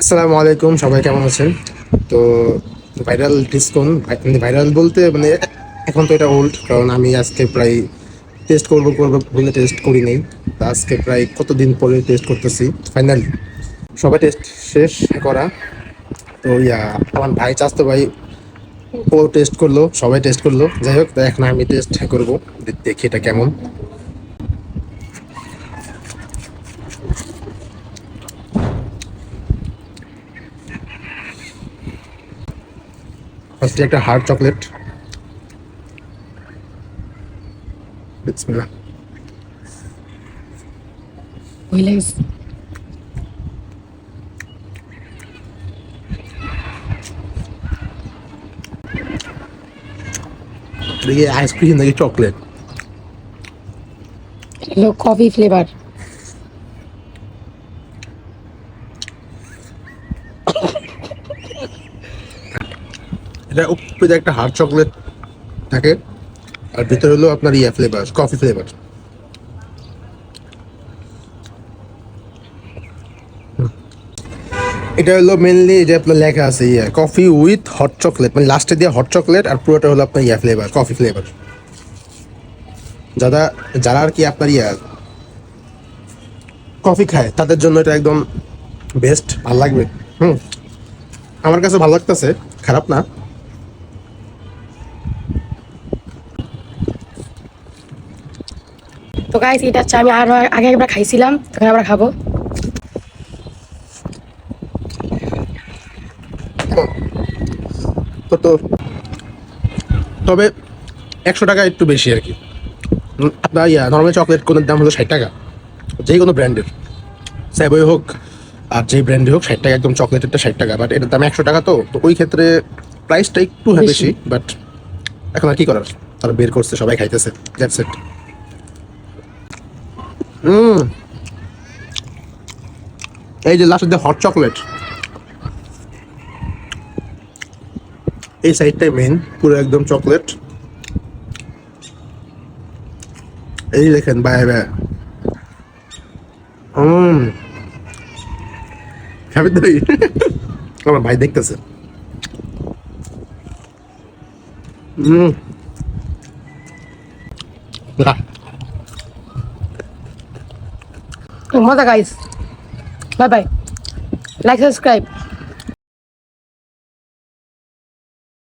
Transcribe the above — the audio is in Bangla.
আসসালামু আলাইকুম, সবাই কেমন আছেন? তো ভাইরাল ডিসকন, ভাইরাল বলতে মানে এখন তো এটা ওল্ড, কারণ আমি আজকে প্রায় টেস্ট করব করব বলে টেস্ট করি নেই। তা আজকে প্রায় কতদিন পরে টেস্ট করতেছি ফাইনালি। সবাই টেস্ট শেষ করা। তো আমার ভাই, চাস্তো ভাই, ও টেস্ট করলো, সবাই টেস্ট করলো। যাই হোক, তা এখন আমি টেস্ট করব, দেখি এটা কেমন। ফার্স্টে একটা হার্ড চকলেট। বিসমিল্লাহ। Relax. দেখি আইসক্রিম নাকি চকলেট। হলো কফি ফ্লেভার। এটা উপরে একটা হার্ড চকলেট থাকে, আর ভিতরে হলো আপনার ফ্লেভার, কফি ফ্লেভার। এটা হলো মেনলি যে আপনার লেখা আছে কফি উইথ হট চকলেট, মানে লাস্টে দিয়ে হট চকলেট, আর পুরোটা হলো আপনার ফ্লেভার, কফি ফ্লেভার। যারা যারা আর কি আপনার কফি খায় তাদের জন্য এটা একদম বেস্ট, ভালো লাগবে। হুম, আমার কাছে ভালো লাগতেছে, খারাপ না। তো গাইস, এটা হচ্ছে আমি আরো আগে একবার খাইছিলাম, এখন আবার খাবো। তো তো তবে 100 টাকা একটু বেশি আর কি। আপনার নর্মাল চকলেট কোনের দাম হলো 60 টাকা, যে কোনো ব্র্যান্ডের, স্যাবই হোক আর যে ব্র্যান্ডে হোক 60 টাকা, একদম চকলেটেরটা 60 টাকা, বাট এটার দাম 100 টাকা। তো তো ওই ক্ষেত্রে প্রাইসটা একটু বেশি, বাট এখন আর কি করার, তারা বের করছে, সবাই খাইতেছে, দ্যাটস ইট। হুম, এই যে লাস্টের হট চকলেট, এই সাইডটাই মেইন, পুরো একদম চকলেট। এই দেখেন বাই বাই। হুম, খাবি তুই? আমার ভাই দেখতেছে। হুম, মজা guys. Bye bye. Like subscribe.